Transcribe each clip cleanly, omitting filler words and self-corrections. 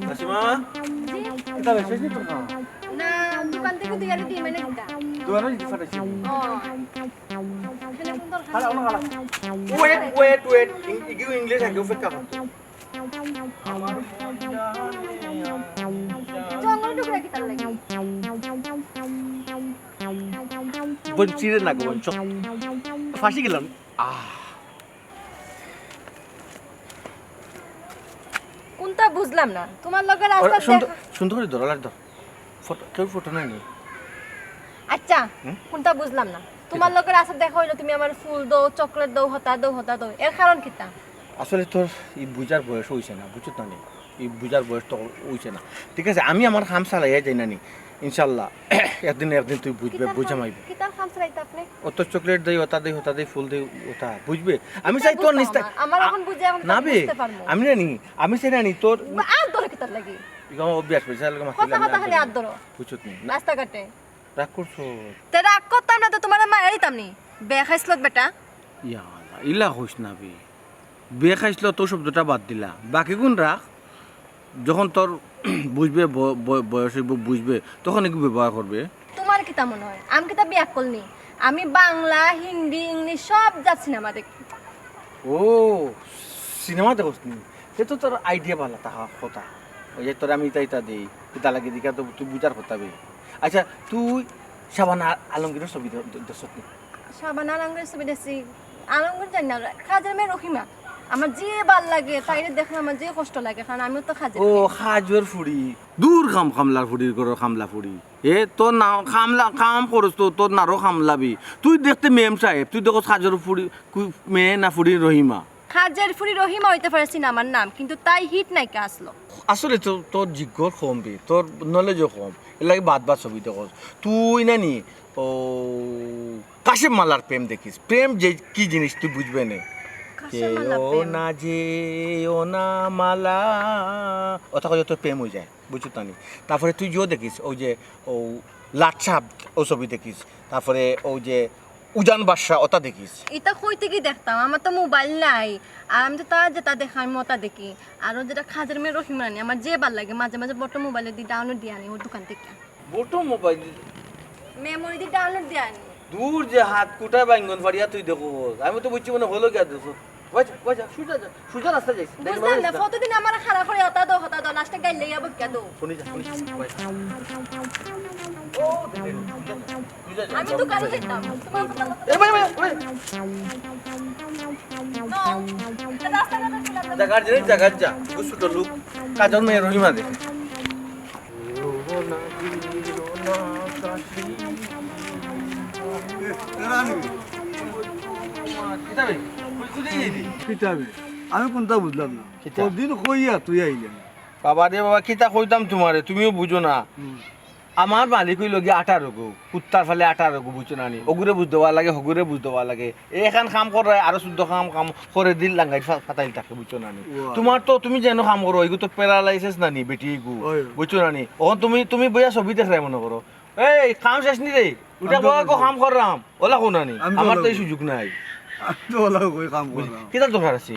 নাসিমা এটা বেশি কি তোর না দোকান থেকে দুই আর ডিম এনে দিতা দুয়ারে দিতে পারছিস ও ওয়েট ইগু ইংলিশ আগে ফেক কাম জঙ্গল টুকরা কি তার লাগি বঞ্চিরে না গো বঞ্চ ফাঁসি গেলাম কোনটা বুঝলাম না তোমার লগে রাস্তা সুন্দর করে ধরালার ধর ফটো কেউ ফটো নাই নি আচ্ছা কোনটা বুঝলাম না তোমার লগে রাস্তা দেখা হইলো তুমি আমার ফুল দাও চকলেট দাও হতা দাও এর কারণ কিটা আসলে তোর এই বুঝার বয়স হইছে না বুঝছ না নি এই বুঝার বয়স তো হইছে না ঠিক আছে আমি আমার কাম চালাইয়া যাই না নি ইনশাআল্লাহ একদিন তুই বুঝবে বুঝামাইবে কিটা কাম চালাইতা আপনি অত চকলেট দেই হতা দেই ফুল দেই ওটা বুঝবে আমি চাই তোর নিস্তা আমার এখন বুঝে আমাকে না বে বুঝতে পারমু আমি চাই না নি তোর আর ধরে কিটা লাগি ইগম অভ্যাস হইছে লাগে কথা কথা খালি আর ধরো বুঝছ নি রাস্তা কাটে রাগ করছো তে রাগ করতাম না তো তোমার মায়ের দিতাম নি বে খাইছিল বেটা ইয়া আল্লাহ ইলা হইছ না বে বে খাইছিল তো শব্দটা বাদ দিলা বাকি গুণ রাখ যখন তোর বুঝবে বয়স হইব বুঝবে তখন একটু ব্যবহার করবে তোমার কিতা মনে হয় আমি কিতা বিয়া করনি আমি বাংলা হিন্দি ইংলিশ সব যা সিনেমা দেখি ও সিনেমা দেখছ নি সে তো তোর আইডিয়া ভালো তা কথা ওই যে তোর আমি ইতা দেই ইতা লাগে দিকা তো তুই বুঝার কথা বে আচ্ছা তুই শাবানা আলমগীরের ছবি দেখছ নি শাবানা আলমগীর ছবি দেখছি আলমগীর জানি না খাজের মেয়ে রহিমা আমার যে ভাল লাগে তাইরে দেখে আমার যে কষ্ট লাগে কারণ আমিও তো খাজের ও খাজর ফুড়ি দূর খামলার ফুড়ির করো খামলা ফুড়ি এ তোর না কাম করস তো তোর নারো খামলাবি তুই দেখতে মেম সাহেব তুই দেখো খাজর ফুড়ি মেয়ে না ফুড়ি রহিমা খাজের ফুরি রহিমা হইতে পারে সিনেমার নাম কিন্তু তাই হিট নায়িকা আসলো আসলে তো তোর জিজ্ঞর কম বে তোর নলেজও কম এর লাগে বাদ ছবি দেখস তুই নানি ও কাশেম মালার প্রেম দেখিস প্রেম যে কি জিনিস তুই বুঝবে না ও না যে ও না মালা ওটা করে তোর প্রেম হয়ে যায় বুঝছো তানি তারপরে তুই যেও দেখিস ওই যে ও লাটসাপ ও ছবি দেখিস তারপরে ওই যে উজান বাদশা ওটা দেখিস এটা কইতে কি দেখতাম আমার তো মোবাইল নাই আর আমি তো তার যেটা দেখা আমি ওটা দেখি আর যেটা খাজের মেয়ে রহিমা রানী আমার যে ভাল লাগে মাঝে মাঝে বড় মোবাইলে দিয়ে ডাউনলোড দিয়ে আনি ওর দোকান থেকে বটো মোবাইল মেমোরি দিয়ে ডাউনলোড দিয়ে আনি দূর যে হাত কুটায় বাইঙ্গন ফাড়িয়া তুই দেখো আমি তো বুঝছি মানে হলো কি আর দেখো সুজা রাস্তা যাইছি বুঝলাম না কতদিন আমার খারাপ করে হতা দাও লাস্টে গাইলে যাবো কে দাও শুনি যা আমি দোকানে যেতাম তোমার কথা এ ভাই জায়গা যা ছোট লোক কাজল মেয়ে রহিমা দে আমি কোনটা বুঝলাম না দিন কইয়া তুই আইলেন বাবা রে বাবা কিতা কইতাম তোমারে তুমিও বুঝো না আমার মালিক হইল গিয়ে 18 গো কুত্তার ফালে 18 গো বুঝছো না নি ওগুরে বুঝ দেওয়া লাগে হগুরে বুঝ দেওয়া লাগে এখান কাম করে আরো 14 কাম করে দিল লাঙ্গাই ফাতাইল থাকে বুঝছো না নি তোমার তো তুমি যেন কাম করো এগু তো প্যারালাইসিস না নি বেটি গু বুঝছো না নি ও তুমি বইয়া ছবি দেখলে মনে করো এই কাম শেষ নি রে উঠা বয়া কো কাম কররাম ওলা কোনা নি আমার তো এই সুযোগ নাই তো ওলা কই কাম করলাম কিতা দরকার আছে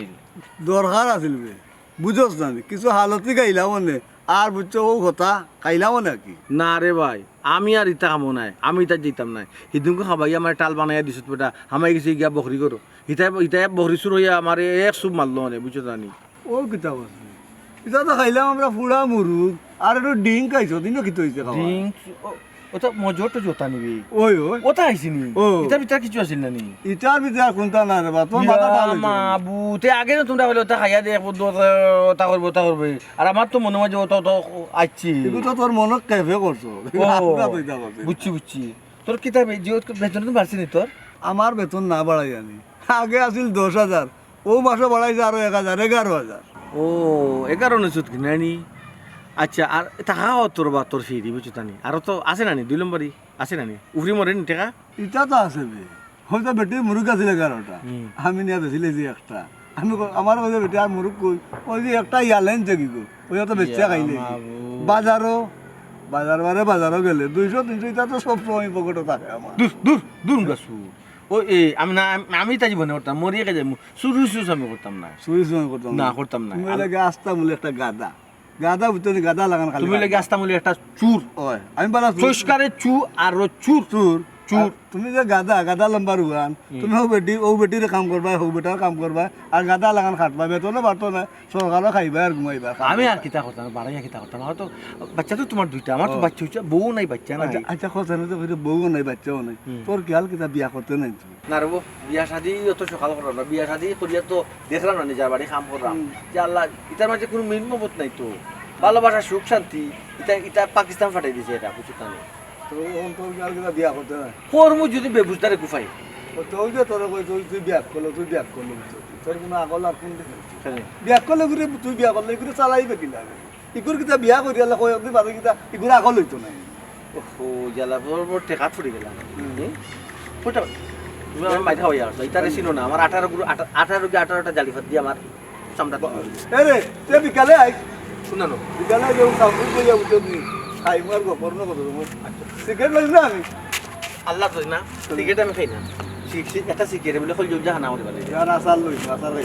দরকার আছিল বে বুঝোস না কিছু হালতি গাইলা মনে আর বুঝছো ও কথা খাইলা মনে কি না রে ভাই আমি আর ইতা কামো নাই আমি ইতা যেতাম নাই সিদিনকে খাবাই আমার টাল বানাইয়া দিছত বেটা হামাই গেছি গিয়া বকরি করো ইতা বকরি চুর হইয়া আমার এক চুপ মারলো মানে বুঝছো জানি ও কিতা বলছি এটা তো খাইলাম আমরা ফুড়া মুরুগ আর একটু ডিং খাইছো দিনও কি তৈছে খাওয়া ড্রিঙ্ক ওটা মজুরটা জোতা নিবি ওই ওই ওটা আইসিনি ও। ইটার ভিতরে কিছু আছিল না নি ইটার ভিতরে আর কোনটা না রে বা তোমার মাথা ভালো মাবু তে আগে না তোমরা বলে ওটা খাইয়া দিয়ে ওটা করবে আর আমার তো মনে হয় যে ওটা তো আইছি এগুলো তো তোর মনে কেফে করছো ও, আমরা তো এটা করছি। বুঝছি তোর কিতাব বেতন তো বাড়ছি নি তোর আমার বেতন না বাড়াই জানি আগে আছিল 10,000 ও মাসে বাড়াইছে আরো 1,000 11,000 ও 11 নিচুত কিনানি আচ্ছা আর টাকা তোর বা তোর ফিরি বুঝছো তানি আর তো আছে না নি 2 নম্বরই আছে না নি উফরি মরে নি টেকা ইটা তো আছে বে হয়তো বেটি মুরুগ আছিল 11টা আমি নিয়ে বেছিলে যে একটা আমি আমার কাছে বেটি আর মুরুগ কই ওই যে একটা ইয়ালেন যে গো ওই তো বেচা খাইলে বাজারও বাজারও গেলে 200 300 ইটা তো সব সময় পকেটে থাকে আমার দূর দূর দূর গাছু ও এ আমি না আমি তা জীবনে করতাম মরিয়ে গেছে শুরু শুরু আমি করতাম না সুই সুই করতাম না করতাম না তুমি লাগে আস্তা মূলে একটা গাদা ভিতরে গাদা লাগান খালি তুমি লাগে আস্তামলি একটা চুর ওই আমি বলা সংস্কারে চু আর চুর চুর চুর তুমি যে গাদা লম্বা রুয়ান তুমি ও বেটির কাম করবা ও বেটার কাম করবা আর গাদা লাগান খাটবা বেতনে বাড়তো না সরকারও খাইবা আর ঘুমাইবা আমি আর কিতা করতাম বাড়াইয়া কিতা করতাম হয়তো বাচ্চা তো তোমার দুইটা আমার তো বাচ্চা হচ্ছে বউ নাই বাচ্চা নাই আচ্ছা কথা না তো বউ নাই বাচ্চাও নাই তোর কি হাল কিতা বিয়া করতে নাই তুই না রে বিয়া শাদি অত সকাল করলাম না বিয়া শাদি করিয়া তো দেখলাম না নিজের বাড়ি কাম করলাম যে আল্লাহ ইটার মাঝে কোনো মিলমত নাই তো ভালোবাসা সুখ শান্তি এটা পাকিস্তান ফাটাই দিছে এটা বুঝতে না তোর কি হাল কিতা বিয়া করতে নাই কর্ম যদি বেবুজদারে গুফাই তুই যে তোর কই তুই বিয়া করলো তোর কোনো আগল আর কোন বিয়া করলে ঘুরে তুই বিয়া করলে ঘুরে চালাইবে কি লাগে ইগুর কিতা বিয়া করি আল্লাহ কই আপনি বাদে কিতা ইগুর আগল হইতো না ও জ্বালা বড় টেকা ফুটে গেলাম ফুটা তুমি আমার মাইটা হইয়া আসছো ইটারে ছিল না আমার 18টা জালি ফাত দিয়ে আমার চামড়া এরে তুই বিকালে আই শুনানো বিকালে যে সাউন্ড কইয়া উঠে দি খাই মার গো পর্ণ কত সিগারেট লাগি না আমি আল্লাহ তো না সিগারেট আমি খাই না একটা সিগারেট বলে খোল জাহানা আমার বাড়ি ইয়ার আসার লই আসার লই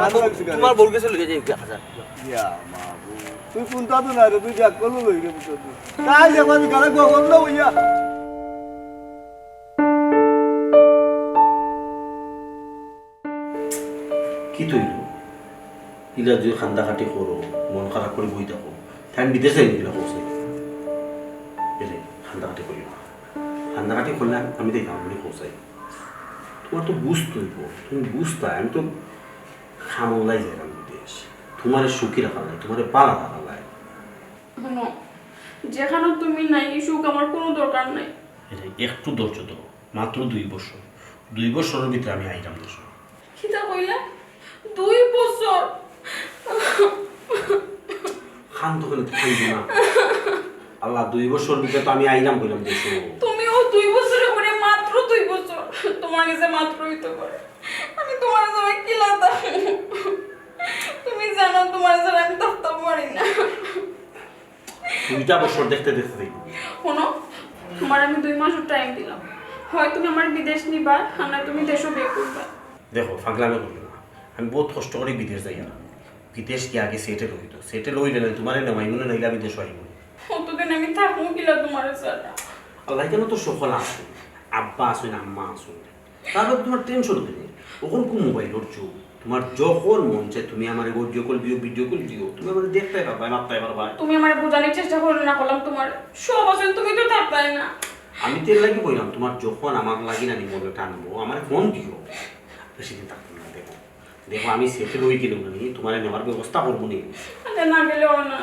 আর সিগারেট তোমার বউর কাছে লগে যাই হাজার ইয়া মাবু তুই কোনটা তো না রে তুই বিয়া করলো লই রে বুঝছ তাই যে আমি গালে গো বললো ইয়া কি তৈল ইলা যদি খান্দাখাটি করো মন খারাপ করে বই থাকো তাই আমি বিদেশে এগুলো করছি এলে খান্দাখাটি করি না খান্দাখাটি করলে আমি দেখলাম বলে পৌঁছাই তোমার তো বুঝতে হইব তুমি বুঝতে আমি তো খামলাই যাইলাম বিদেশ তোমার সুখী রাখা নাই তোমার পালা রাখা নাই শোনো যেখানে তুমি নাই এই সুখ আমার কোনো দরকার নাই এটা একটু ধৈর্য ধরো মাত্র 2 বছরের ভিতরে আমি আইলাম দেশ খিতা কইলা 2 বছর খান তো কেন খাইব না আল্লাহ 2 বছর ভিতরে তো আমি আইলাম কইলাম দেশ তুমিও 2 বছরের পরে মাত্র 2 বছর তোমার কাছে মাত্র হইতে পারে আমি তোমার জন্য কি লাতা তুমি জানো তোমার জন্য আমি থাকতে পারি না 2টা বছর দেখতে দেখতে দেখবো শোনো তোমার আমি 2 মাস টাইম দিলাম হয় তুমি আমার বিদেশ নিবা আর না তুমি দেশও বিয়ে করবা দেখো ফাগলামে করবে না আমি বহুত কষ্ট করে বিদেশ যাই না বিদেশ কি আগে সেটেল হইলে না তোমার নেওয়াই মনে নইলে আমি দেশ হইব কতদিন আমি থাকবো কিলা তোমার সাথে আল্লাহ কেন তো সকল আসুন আব্বা আসুন আম্মা আসুন তারপর তোমার টেনশন নেই ওখান কোন মোবাইলের যুগ তোমার যখন মন চায় তুমি আমার ভিডিও কল দিও তুমি আমার দেখতে পারবা মাপতে পারবা তুমি আমার বোঝানোর চেষ্টা করলে না করলাম তোমার সব আছেন তুমি তো থাকতাই না আমি তেল লাগি বললাম তোমার যখন আমার লাগি না নিমলে টানবো আমার ফোন দিও বেশি দিন থাকতো না দেখো আমি সেটেল হয়ে গেলাম না তোমার নেওয়ার ব্যবস্থা করবো নি না গেলেও না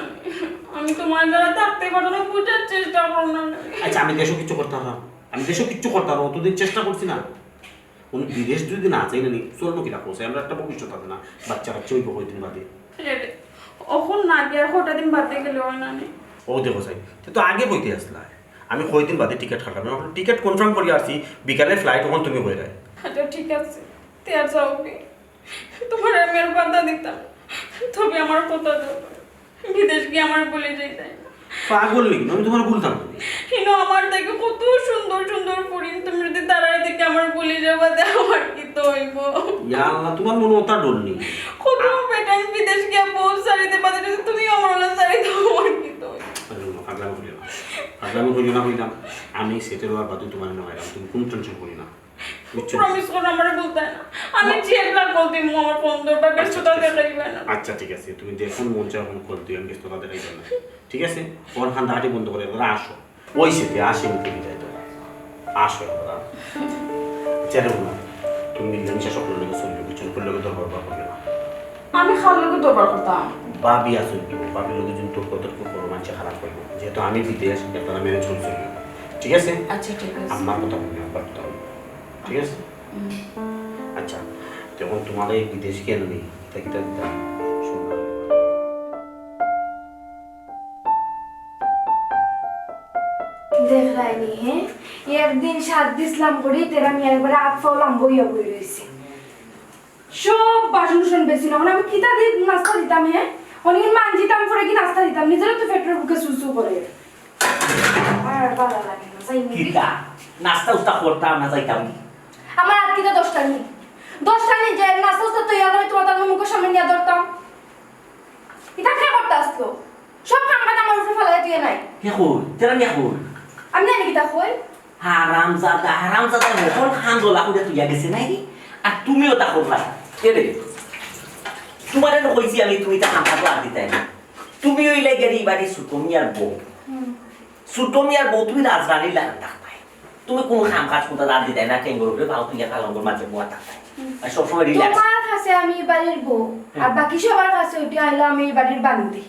আমি তোমার দ্বারা থাকতে পারবো না বোঝার চেষ্টা করো না আচ্ছা আমি দেশও কিচ্ছু করতাম না অতদিন চেষ্টা করছি না কোনো বিদেশ যদি না চাই না নি চলবো কিনা করছে আমরা একটা ভবিষ্যৎ আছে না বাচ্চা হইব কয়দিন বাদে এখন না গিয়ে হঠাৎ দিন বাদে গেলেও না ও দেখো চাই তো আগে বইতে আসলা আমি কয়দিন বাদে টিকিট কাটলাম টিকিট কনফার্ম করে আসছি বিকালে ফ্লাইট তখন তুমি হয়ে যায় আচ্ছা ঠিক আছে তে আর যাও তোমার আমি আর বাধা দিতাম তবে আমার কথা দাও বিদেশ গিয়ে আমার বলে যাইতাই পাগল নাকি আমি তোমার বলতাম কিন্তু আমার দেখে কত সুন্দর সুন্দর পরিন তুমি যদি তারাই দেখে আমার বলে যাবা দে আমার কি তো হইব ইয়া আল্লাহ তোমার মনে ওটা ডর নেই কত বেটান বিদেশ গিয়ে বউ সারিতে পারে যদি তুমি আমার ওলা সারি দাও আমার কি তো আগামী করি না হইলাম আমি সেটেল হওয়ার বাদে তোমার নেওয়াইলাম তুমি কোনো টেনশন করি না প্রমিস করো আমার বলতে না আমি চেক লাগ বলতে মু আমার ফোন দরকার ব্যস্ততা দেখাইবে না আচ্ছা ঠিক আছে তুমি দেখুন মন চাও এখন কল দিও আমি ব্যস্ততা দেখাইবে না ঠিক আছে ওর খান হাঁটি বন্ধ করে ওরা আসো ওই সেতে আসে মুখে বিদায় তো আসো ওরা চেনে না তুমি মিলেমিশা সকল লোক চলবে পিছন করলে দরবার করবে না আমি খালকে দরবার করতাম বাবি আসুন বাবি লোক যদি তোর কতটুকু বড় মানুষ খারাপ করবো যেহেতু আমি বিদেশ আপনারা মেনে চলছে ঠিক আছে আচ্ছা ঠিক আছে আমার কথা বলবি আমার কথা বলবি ঠিক আছে আচ্ছা যখন তোমার এই বিদেশ কেন নেই এটা কিটা দিতাম দেখ রাইনি হ্যাঁ একদিন 7 দিসলাম করি তেরা আমি একবারে আট ফাউলাম বইয়া বই রইছি সব বাসন কুসন বেশি না আমি কিতা দিয়ে নাস্তা দিতাম হ্যাঁ অনেক মানজিতাম পরে কি নাস্তা দিতাম নিজেরও তো পেটের বুকে সুসু করে আর ভালো লাগে না যাই কিতা নাস্তা উস্তা করতাম না যাইতাম আমার আর কিতা 10টা নি যে নাস্তা উস্তা তৈরি করে তোমার তার মুখের সামনে নিয়ে ধরতাম এটা কে করতে আসলো সব কামকাজ আমার উপরে ফেলাই দিয়ে নাই কে কই তেরা নিয়া কই আমি জানি কিতা কই হারামজাদা মোহন খান দোলা করে তুইয়া গেছে নাই আর তুমিও তা করলা কে রে তোমারে কইছি আমি তুমি তা খামখা তো আর দিতাই না তুমি ওই লাগেরি বাড়ি সুতমিয়ার বউ সুতমিয়ার বউ তুমি রাজরানী লাগা থাকতাই তুমি কোন খাম কাজ করতে আর দিতাই না কেন করে ভাও তুইয়া কালঙ্গর মাঝে বুয়া থাকতাই আর সব সময় রিল্যাক্স তোমার কাছে আমি বাড়ির বউ আর বাকি সবার কাছে ওইটা আইলাম আমি বাড়ির বান্ধবী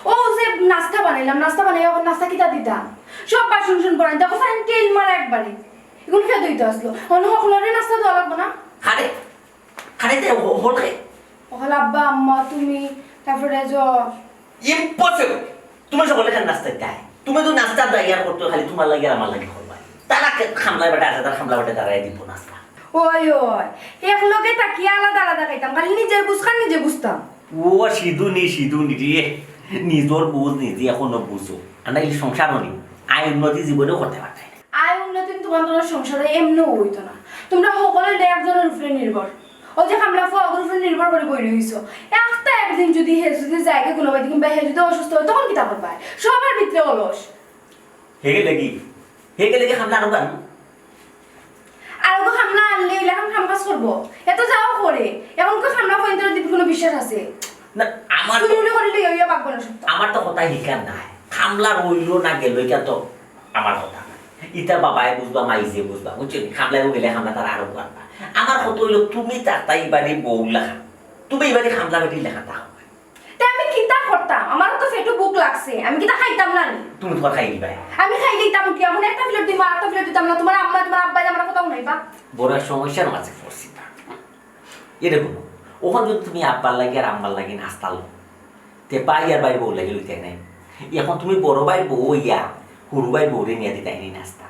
ও যে নাস্তা বানাইলাম নাস্তা বানাই এখন নাস্তা কিতা দিতাম সব বাসন শুন বানাই দেখো সাইন তেল মারা একবারে এগুলো খেয়ে দইতে আসলো অন্য সকলের নাস্তা দেওয়া লাগবে না খারে খারে তে হল খে ওখানে আব্বা আম্মা তুমি তারপরে যে ইম্পসিবল তুমি সকলে খান নাস্তা দেয় তুমি তো নাস্তা দাইয়ার করতে খালি তোমার লাগে আর আমার লাগে করবা তারা খামলা বেটা আছে তার খামলা বেটা দাঁড়াই দিব নাস্তা ওই এক লগে তাকিয়ে আলাদা আলাদা খাইতাম খালি নিজের বুঝখান নিজে বুঝতাম ও সিধু নি রে নিজর বুঝ নিজে এখনো বুঝো আমরা এই সংসার নি আয় উন্নতি জীবনেও করতে পারতাই না আয় উন্নতি তোমাদের সংসারে এমনিও হইতো না তোমরা সকলে একজনের উপরে নির্ভর ও যে খামলা ফোয়াগের উপরে নির্ভর করে বই রইছো একটা একদিন যদি হে যদি জায়গা কোনো বাড়ি কিংবা হে যদি অসুস্থ হয় তখন কি তা করবা সবার ভিতরে অলস হেগে লাগি খামলা আরো গান আর ওকে খামলা আনলে এখন খাম কাজ করবো এত যাও করে এখন তো খামলা পয়েন্টের দিকে কোনো বিশ্বাস আছে না আমার শুরু করলে ইয়া পাকবো না সত্য আমার তো কথা হিকার নাই খামলা রইলো না গেল এটা তো আমার কথা ইটা বাবাই বুঝবা মাইজে বুঝবা বুঝছো খামলা গেলে খামলা তার আরো পারবা আমার কথা হইলো তুমি তাই বাড়ি বউ লেখা তুমি এবারে খামলা বেটি লেখা তাও তাই আমি কিতা করতাম আমার তো পেটে বুক লাগছে আমি কিতা খাইতাম না নি তুমি তোমার খাই দিবা আমি খাই দিতাম কি এখন একটা প্লেট দিব আর একটা প্লেট দিতাম না তোমার আম্মা তোমার আব্বা আমার কোথাও নাই বা বড় সমস্যার মাঝে পড়ছি এরকম ওখান যদি তুমি আব্বার লাগে আর আম্মার লাগে নাস্তা লো তে পাই আর বাইর বউ লাগে লইতে নাই এখন তুমি বড় ভাই বউ ইয়া সরু ভাই বউরে নিয়ে দিতে নাই নাস্তা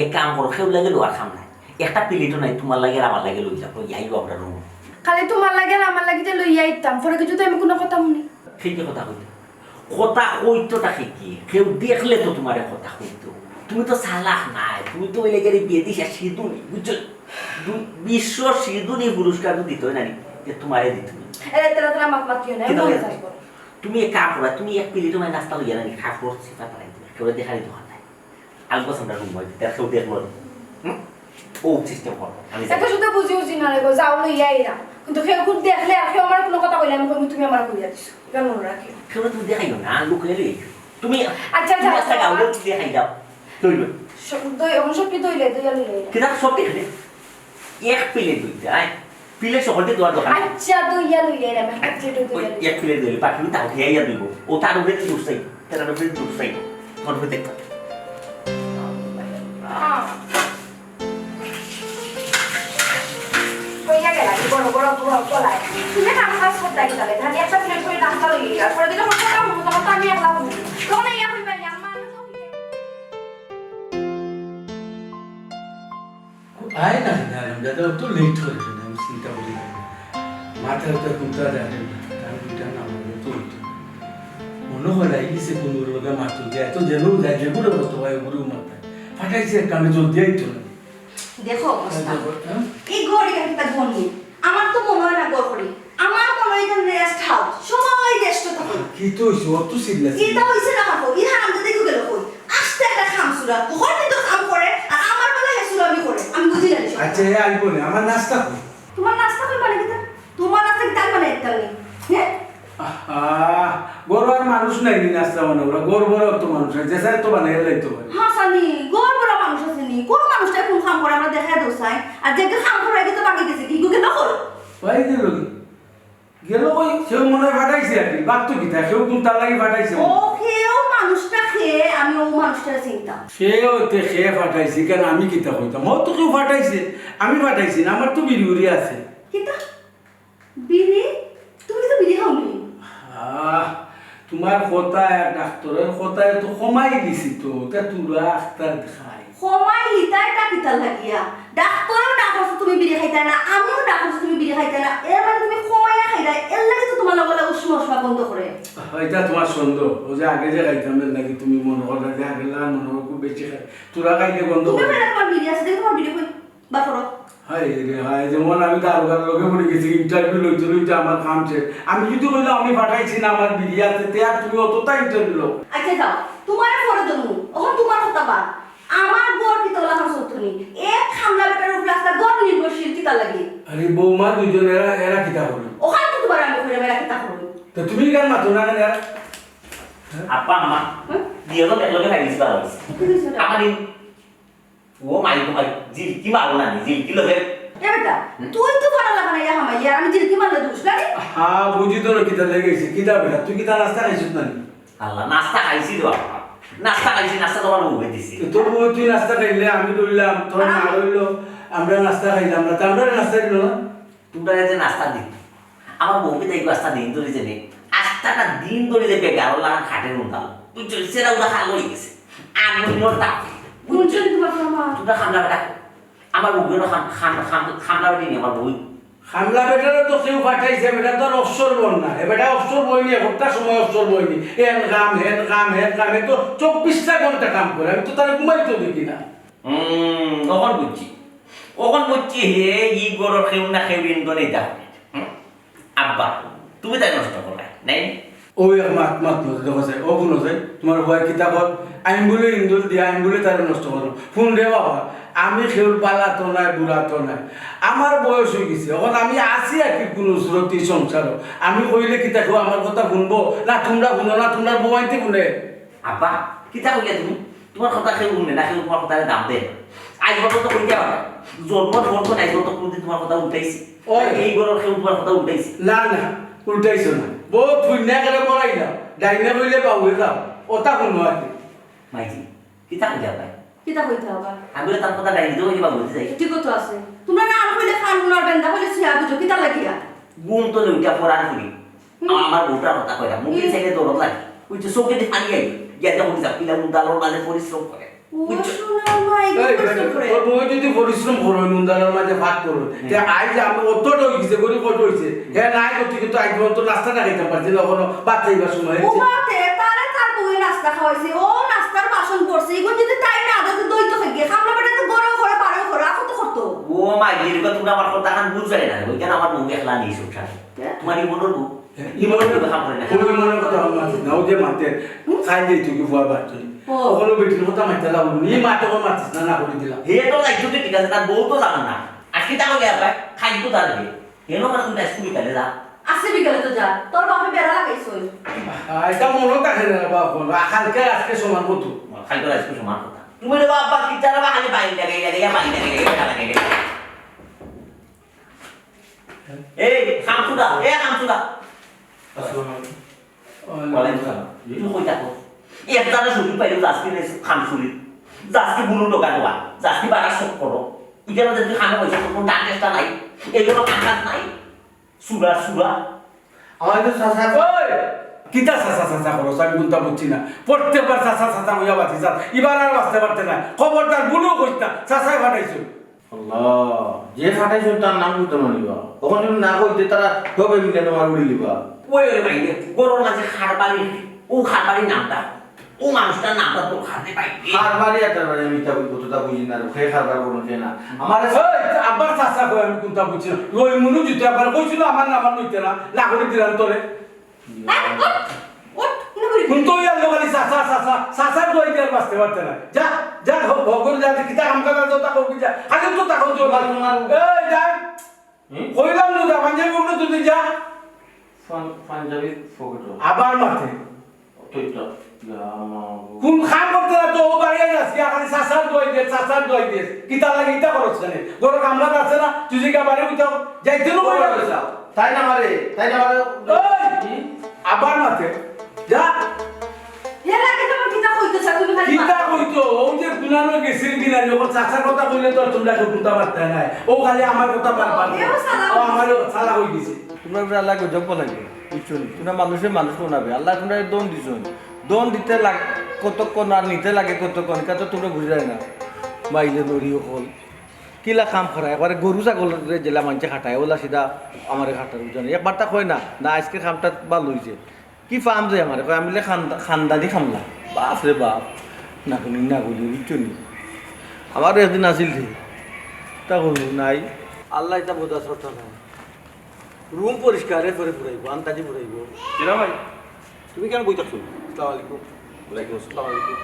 এক কাম করো সেও লাগে লোয়ার খাম নাই একটা প্লেটও নাই তোমার লাগে আর আমার লাগে লই যাবো ইয়াই আমরা রুম খালি তোমার লাগে আর আমার লাগে যে লইয়া আইতাম পরে কিছু তো আমি কোনো কথা শুনি সেই কথা হইতো কথা হইতো তাকে কি কেউ দেখলে তো তোমার কথা হইতো তুমি তো সালাহ নাই তুমি তো ওই লেগে বিয়ে দিস সিঁদুনি বুঝছো বিশ্ব সিঁদুনি পুরস্কার তো দিত না যে তোমারে দিত এরে তেরা তেরা মাত মাতিও না মন চাই করো তুমি এক কাম করো তুমি এক প্লেট তোমার নাস্তা লইয়া না খা করছি পাতাই কেউ দেখাই দোকান নাই আলগো সামনে রুম হইতে তার কেউ দেখলো ও সিস্টেম করো আমি একটা শুধু বুঝি বুঝি না রে গো যাও লইয়া আইরা কিন্তু কেউ খুব দেখলে আর কেউ আমার কোনো কথা কইলে আমি কই তুমি আমার কইয়া দিছো এটা মনে রাখি কেউ তুমি দেখাইও না লুকে রে তুমি আচ্ছা আচ্ছা গাও দেখাই দাও তুইবে সব দই এখন সব কি দইলে দইয়া লইলে কিনা সব দেখে এক প্লেট দইতে আয় প্লেট সকলতে দোয়ার দোকান আচ্ছা দইয়া লইলে রে আমি একটা দইয়া এক প্লেট দইলে পাখি তাও খেয়াইয়া দিব ও তার উপরে দুসাই তার উপরে দুসাই তোমার উপরে দেখবা কইয়া গেলা কি বড় বড় বলাই তুমি কাম কাজ করতে গেলে ধানি একটা প্লেট করে নাস্তা লইয়া পরে দিলে মত কাম মত কথা আমি একলা হবো তখন ইয়া হইবে না আমার আয় না দাদা তো লেট হয়ে যাবে আমি চিন্তা করি মাথায় তো কুন্তা দেখেন না তার দুইটা নাম তো মনে হয় না ইসে কোন লোকে মাত্র দেয় তো যেন যায় যেগুলো হতো হয় গুরু মাথায় ফাটাইছে কামে জল দিয়েই তো না দেখো অবস্থা এই ঘরে একটা বনি আমার তো মনে হয় না গড়ি আমার মনে হয় এখানে রেস্ট হাউস সবাই রেস্ট থাকে কি তো হইছে অত সিরিয়াস এটা হইছে না কাকু ই হারাম তো দেখো গেল কই আস্তে একটা খামসুরা ঘরে তো কাম করে আর আমার বেলা হেসুরামি করে আমি বুঝি না আচ্ছা হে আইবো না আমার নাস্তা কই তোমার নাস্তা কই মানে কি তোমার নাস্তা কি তাই মানে একটা নেই হ্যাঁ গরবার মানুষ নাই নাস্তা বানাবো গরবার তো মানুষ আছে যে তো বানাই লাইতো হাসানি গড় মানুষ আছে নি কোন মানুষটা কোন কাম করে আমরা দেখা দোসাই আর যে কাম করে আগে তো বাকি গেছে কি গুকে না করো ভাই গেল কই সেও মনে হয় ফাটাইছে আর কি বাদ তো কি তা সেও কোন তার লাগি ফাটাইছে ও খেয়েও মানুষটা খেয়ে আমি ও মানুষটার চিন্তা সেও তে সে ফাটাইছে কেন আমি কিতা কইতাম ও তো কেউ ফাটাইছে আমি ফাটাইছি না আমার তো বিড়ি উড়ি আছে কিতা বিড়ি তুমি তো বিড়ি খাওনি তোমার কথায় ডাক্তারের কথায় তো কমাই দিছি তো তা তোরা আখতার খাই সময় লিটারটা কিতা লাগিয়া ডাক্তারও ডাকছ তুমি বিড়ি খাইতা না আমিও ডাকছ তুমি বিড়ি খাইতা না এর মানে তুমি সময়া খাইতা এর লাগে তো তোমার লগলা উষ্মা বন্ধ করে এটা তোমার সন্দেহ ও যে আগে যে খাইতাম এর লাগি তুমি মনে করলে যে আগে লাগা মনে হয় খুব বেশি খাই তোরা খাইলে বন্ধ তুমি করে বলে তোমার বিড়ি আছে দেখো তোমার বিড়ি কই বা করো হাই রে হাই যেমন আমি দারোগার লগে পড়ে গেছি ইন্টারভিউ লইতে লইতে আমার কামছে আমি যদি বললাম আমি পাঠাইছি না আমার বিড়ি আছে তে আর তুমি অতটা ইন্টারভিউ লো আচ্ছা যাও তোমার পরে দেবো ওখান তোমার কথা বাদ আমার গড় কি তোলা খান সত্যনি এক খামলা বেটার উপর রাস্তা গড় নির্ভরশীল কিতা লাগি আরে বৌমা দুইজন এরা কিতা হলো ওখান তো তোমার আমি কইরা মেরা কিতা করব তো তুমি কেন মাতো না এরা আপা আমা দিয়ে তো একলগে খাইছি বার হইছে আমার ও মাই তো মাই জিল কি মারো না জিল কি লগে এ বেটা তুই তো ভালো লাগা না ইয়া হামাইয়া আমি জিরকি মারলে দোষ লাগে হ্যাঁ বুঝি তো কিতা লেগেছে কিতা বেটা তুই কিতা নাস্তা খাইছিস না আল্লাহ নাস্তা খাইছি তো নাস্তা খাইছি নাস্তা তোমার বউকে দিছি তোর বউ তুই নাস্তা খাইলে আমি রইলাম তোর মা রইলো আমরা নাস্তা খাইলাম না তা আমরা নাস্তা দিল না তোমরা যে নাস্তা দিই আমার বউকে তাই নাস্তা দিন ধরে যে আস্তাটা দিন ধরে যে বেগারো লাগা খাটে উন্দাল তুই চলে সেরা উদা খাল হয়ে গেছে আমি মোর তা কোনজন তোমার মামা তোমরা খামলা বেটা আমার বউকে খামলা বেটি নি আমার বউ হামলা বেটারে তো কেউ পাঠাইছে বেটা তোর অবসর বল না এ বেটা অবসর বইনি একটা সময় অবসর বইনি হেন কাম এ তো 24টা ঘন্টা কাম করে আমি তো তার ঘুমাইতো দেখি না কখন বুঝছি হে ই গরর খেউ না খেউ ইন্দো নেই যা আব্বা তুমি তাই নষ্ট করলে নাই ওই মাত মাত দেখো যায় ও কোনো যায় তোমার ভয় কিতাবত আইন বলে ইন্দুল দিয়া আইন বলে তার নষ্ট করো ফোন রে বাবা আমি খেউর পালা তো নাই বুড়া তো নাই আমার বয়স হয়ে গেছে এখন আমি আসি আর কি কোনো শ্রুতি সংসার আমি কইলে কিতা খেও আমার কথা শুনবো না তোমরা শুনো না তোমরা বউয়াইতে শুনে আব্বা কিতা কইলে তুমি তোমার কথা খেউ শুনে না খেউ তোমার কথা দাম দে আজ বড় তো কইতে পারবে জন্ম ধরতো নাই তো কোনদিন তোমার কথা উঠাইছি এই গরর খেউ তোমার কথা উঠাইছি না না উল্টাইছো না বহুত পুণ্যা করে বলাই না ডাইনা কইলে পাউয়ে যাও ওটা শুনো আর কি মাইজি কিতা কইলা ভাই কিতা কইতে হবে আমি তার কথা ডাইনি দেবো কিবা বলতে চাই ঠিক তো আছে তোমরা না আর কইলে খান গুনার বেন্দা কইলে সিয়া বুঝো কিতা লাগিয়া গুম তো লইটা পড়ার করি আমার বউটার কথা কইরা মুখে চাইলে দরদ লাগে ওই তো চোখে দিয়ে পানি আই গিয়া যখন যা পিলা মুন্দালোর মাঝে পরিশ্রম করে ও শোনা মাই করে ওর বউ যদি পরিশ্রম করো মুন্দালোর মাঝে ভাত করো তে আজ আমি অতটা হয়ে গেছে গরিব কত হয়েছে হ্যাঁ নাই করতে কিন্তু আজ তো নাস্তা না খাইতে পারছি না কোনো বাদ খাইবার সময় ও হয়েছে মাতে তারে তার বউয়ে নাস্তা খাওয়াইছে ও নাস্তার বাসন করছে এগুলো যদি তাই না আদতে দই তো খাইয়ে খামলা বেটা তো গরম করে পারেও করে আপু তো করতো ও মাই গিরবা তুমি আমার কথা কান বুঝাই না ওই কেন আমার বউ একলা নেই সংসার তোমার ইমনের বউ ইমনের বউ কাম করে না ওই মনের কথা আমার না ও যে মাতে খাই দিই তুই ফুয়া বাদ ওখানে বেটির কথা মাইতে লাগলো নি মাতে ও মাতিস না না করে দিলাম হে তো লাইছো কি ঠিক আছে তার বউ তো জানে না আজকে তাও গিয়া ভাই খাই তো জানবে কেন মানে তুমি স্কুলে গেলে যা আসে বিকালে তো যা তোর বাপে বেড়া লাগাইছ এটা মনে থাকে না বাবা কালকে আজকে সমান কত খাই তো আজকে সমান কথা তুমি রে বাবা কি চালা বা খালি বাইরে লাগে বাইরে লাগে বেটা লাগে এই খামসুদা আসসালামু ওয়ালাইকুম সালাম তুই কই থাকো একটা শুরু পাইলো জাস্তি নে খামসুলি জাস্তি বুলু দোকান হওয়া জাস্তি বাড়া সব করো ইটা যদি খানা হইছে কোনো ডান্টেস্টা নাই এইগুলো আঘাত নাই সুরা আমাদের সাসা কই কিতা সাসা করো আমি কোনটা বুঝছি না প্রত্যেকবার সাসা হইয়া বাতি স্যার এবার আর বাঁচতে পারতে না খবরদার ভুলও কইতা সাসা ফাটাইছো আল্লাহ যে ফাটাইছো তার নাম কইতে মানিবা কখন যদি না কইতে তারা সবে মিলে তোমার উড়ি লিবা ওই বাইরে গরুর মাঝে খারবাড়ি ও খারবাড়ি নামটা ও মানুষটার নামটা তো খাতে পাই খারবারই একটা বারে মিটা কতটা বুঝি না খে খারবার কোনো খে না আমার আবার সাসা কই আমি কোনটা বুঝছি না ওই মনু জিতে আবার কইছিল আমার নাম লইতে না না করে দিলাম তোরে কোন তো ইয়ার লোকালি সাসা দই দিয়ে বাঁচতে পারতে না যা ভগর যা কিতা কাম করা যা কই যা আগে তো তাকো তো তোমার এই যা কইলাম না যা পাঞ্জাবি বলতো তুই যা পাঞ্জাবি ফকটো আবার মাথে তুইটা কোন খাম করতে না তো ও বাড়িয়ে যাচ্ছি খালি সাসার দই দে কিতা লাগে ইটা করছ না গরো কামলা আছে না তুই যে বাড়ি উঠাও যাইতে নো কইরা তাই না মারে ওই আবার মাথে যা এর আগে তোমার কিতা কইতেছ তুমি খালি কিতা কইতো ও যে গুনানো গেছিল কিনা যখন চাচার কথা কইলে তো তোমরা কোনটা পারতে নাই ও খালি আমার কথা পারবা ও আমার সালা হই গেছে তোমরা উপরে আল্লাহ গজব লাগবে বুঝছো নি? তোমরা মানুষ শোনাবে আল্লাহ তোমরা দন দিছো দন দিতে লাগে কতক্ষণ আর নিতে লাগে কতক্ষণ কা তো তোমরা বুঝাই না মাইলে নড়িও হল কিলা কাম করা একবারে গরু ছাগল জেলা মানুষে খাটায় ওলা সিধা আমার খাটার বুঝানি একবারটা কয় না না আজকে খামটা ভালো হয়েছে কি ফার্ম যে আমার কয় আমি খান্দানি খামলা বাপ রে বাপ না গুলি বুঝছো নি আমারও একদিন আসিল ঠিক তা হলো নাই আল্লাহ এটা বোঝা শ্রদ্ধা নাই রুম পরিষ্কার এরপরে ফুরাইব আন্তাজি ফুরাইব কেনা ভাই তুমি কেন বই থাকছো আসসালামু আলাইকুম ওয়ালাইকুম আসসালাম আসসালামু আলাইকুম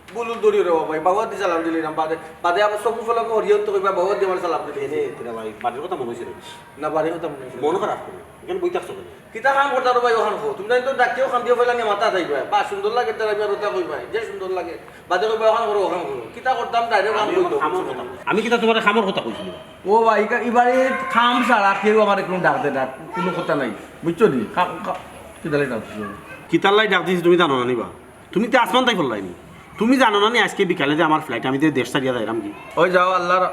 বুলুল দড়ি রে ভাই বাবা দি সালাম দিলি না বাদে বাদে আমার সবু ফলক হরিয়ত তো কইবা বাবা দি আমার সালাম দিলি এনে কেনা ভাই বাড়ির কথা মনে হয়েছে না বাড়ি কথা মনে মন খারাপ করে কেন বই থাকছো কেন কিতা কাম করতা রে ভাই ওখান কো তুমি তো ডাকিও খাম দিও ফেলা নিয়ে মাথা যাইবা বা সুন্দর লাগে তারা আমি রতা কইবা যে সুন্দর লাগে বাদে কইবা ওখান করো ওখান করো কিতা করতাম ডাইরেক্ট কাম কইতো আমি কিতা তোমার খামর কথা কইছিল ও ভাই এবারে খাম ছাড়া কেউ আমার কোনো ডাক দে ডাক কোনো কথা নাই বুঝছো নি খাম কি দালে ডাক কিতাল্লাই ডাক দিয়েছি তুমি জানো না নিবা তুমি তো আসমান তাই ফেললাইনি তুমি জানো না নি আজকে বিকালে যে আমার ফ্লাইট আমি তো দেশ ছাড়িয়া যাইলাম কি ওই যাও আল্লাহর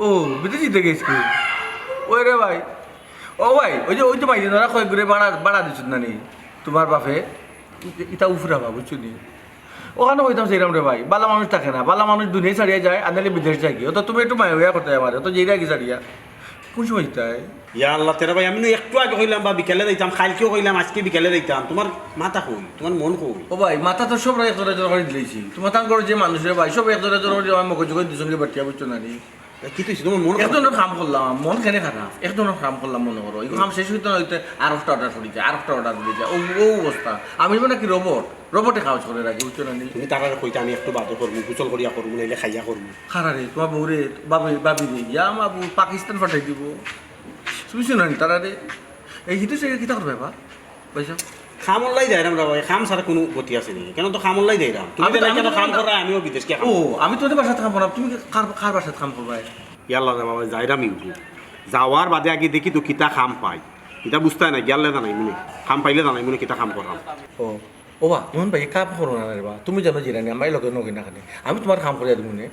ও বিদেশিতে গেছি ওই রে ভাই ও ভাই ওই তো ভাই ওরা কয়েক ঘুরে বাড়া দিচ্ছ না নি তোমার বাপে ইটা উফরা বা বুঝছো নি ওখানে হইতাম সেইরাম রে ভাই বালা মানুষ থাকে না বালা মানুষ দুনিয়া ছাড়িয়ে যায় আনালে বিদেশ যায় কি ও তো তুমি একটু মায়া হইয়া করতে আমার তো যেই কি ছাড়িয়া কোন সময় তাই ইয়া আল্লাহ তেরা ভাই আমি একটু আগে কইলাম বা বিকালে যাইতাম কালকেও কইলাম আজকে বিকালে যাইতাম তোমার মাথা কই তোমার মন কই ও ভাই মাথা তো সব এক জোড়া করে দিলেছি তোমার তান করে যে মানুষের ভাই সব এক জোড়া করে আমার মগজ করে দুজনকে বাটিয়া বুঝছো না নি কি তুই তোমার মন একজনের কাম করলাম মন কেনে খারাপ একজনের কাম করলাম মনে করো এই কাম শেষ হইতে না হইতে আরেকটা অর্ডার করি যায় আরেকটা অর্ডার করি যায় ও অবস্থা আমি মানে কি রোবটে কাজ করে রাখি বুঝছো না নি তুমি তারা কইতে আমি একটু বাদে করবো গোসল করিয়া করবো নাইলে খাইয়া করবো খারারে তোমার বউরে বাবি রে ইয়া আমার বউ পাকিস্তান পাঠাই দিব বুঝছো না নি তারা রে এই হিটু সে কিতা করবে বা পয়সা খামল্লাই যাইরাম রে ভাই খাম ছাড়া কোনো গতি আছে নি কেন তো খামল্লাই যাইরাম তুমি আমি তো- কেন আমি তো- খাম করা আমিও বিদেশ কে ও আমি তোদের বাসাতে কাম করলাম তুমি কার বাসাতে কাম করবা ইয়াল্লা রে বাবা যাইরাম ইউটু যাওয়ার বাদে আগে দেখি তো কিতা খাম পাই এটা বুঝতে না গিয়ালে জানাই মনে খাম পাইলে জানাই মনে কিতা খাম করাম ও বা মোহন ভাই কাম করো না রে বা তুমি জানো জিরানি আমার লগে নগে না খানে আমি তোমার কাম করে দিব নে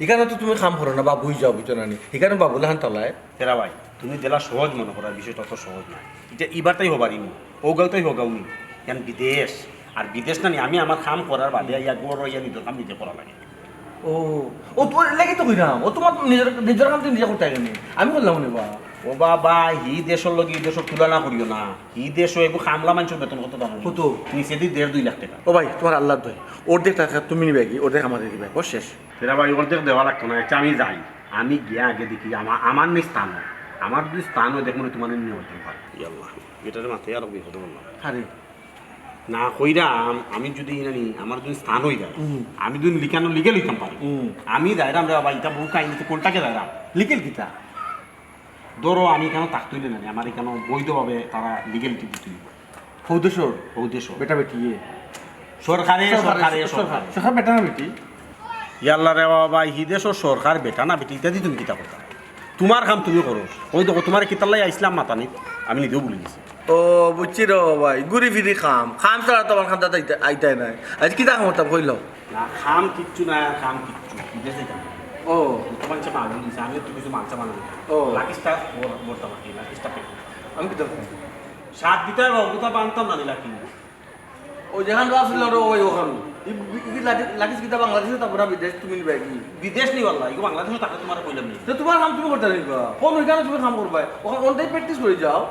এখানে তো তুমি কাম করো না বা বুঝ যাও বুঝছো না নি এখানে বাবু লাহান তলায় তেরা ভাই তুমি জেলা সহজ মনে করার বিষয়টা অত সহজ না এটা এবারটাই হবারিনি ও গাউটাই হোগাউনি কেন বিদেশ আর বিদেশ না নি আমি আমার কাম করার বাদে ইয়া গোড় ইয়া নিজের কাম নিজে করা লাগে ও তোর লেগে তো কইরাম ও তোমার নিজের কাম তুমি নিজে করতে গেনি আমি করলাম নে বা ও বাবা হি দেশের লগে এই দেশের তুলনা করিও না হি দেশ এগো খামলা মানুষের বেতন কত দাম কত? নিচে দি 1.5-2 লাখ টাকা ও ভাই তোমার আল্লাহ দই অর্ধেক টাকা তুমি নিবে কি অর্ধেক আমাদের দিবে ও শেষ তেরা ভাই অর্ধেক দেওয়া লাগতো না একটা আমি যাই আমি গিয়া আগে দেখি আমার নি স্থান হয়। আমার যদি স্থান হয় দেখুন তোমার নিয়ে হইতে পারে ইয়াল্লাহ এটার মাথায় আর বিপদ বললাম আরে না কইরাম আমি যদি জানি আমার যদি স্থান হয়ে যায় আমি যদি লিখানো লিগে লিখতাম পারি আমি যাইরাম রে বাবা এটা বহু কাহিনী কোনটাকে যাইরাম লিখেল কিতা ধরো আমি কেন তাকতইলে না আমার এখানে বৈধভাবে তারা লিগেলিটি দিতে হৌদেশ্বর উদ্দেশ্য বেটা বেটি সরকারে সরকারে সরকার সরকার বেটা না বেটি ইয়াল্লা রে বাবা হিদেশ সরকার বেটা না বেটি ইত্যাদি তুমি কিতা করতা তোমার কাম তুমি করো ওই দেখো তোমার কিতাল্লাই আইসলাম মাতানি আমি নিজেও বলে দিছি ও বুঝছি রে ভাই ঘুরি ফিরি খাম ছাড়া তোমার খান্তা আইতাই নাই আজ কিতা খাম তা কইল না খাম কিচ্ছু না খাম কিচ্ছু বিদেশে যাই ও তোমার সে মাগুন দিছে আমি তো কিছু মাংস বানাবো ও। লাকিসটা বলতাম আর কি লাকিসটা পেট আমি কিতা সাত দিতে হবে অগুতা বানতাম না লাকি ও যেখান আসছিল রে ওই ওখান লাগিস কিতা বাংলাদেশে তারপর বিদেশ তুমি নিবে কি বিদেশ নি বললা এগুলো বাংলাদেশে তাকে তোমার কইলাম নি তো তোমার কাম তুমি করতে নিবা কোন ওইখানে তুমি কাম করবা ওখানে ওনটাই প্র্যাকটিস করে যাও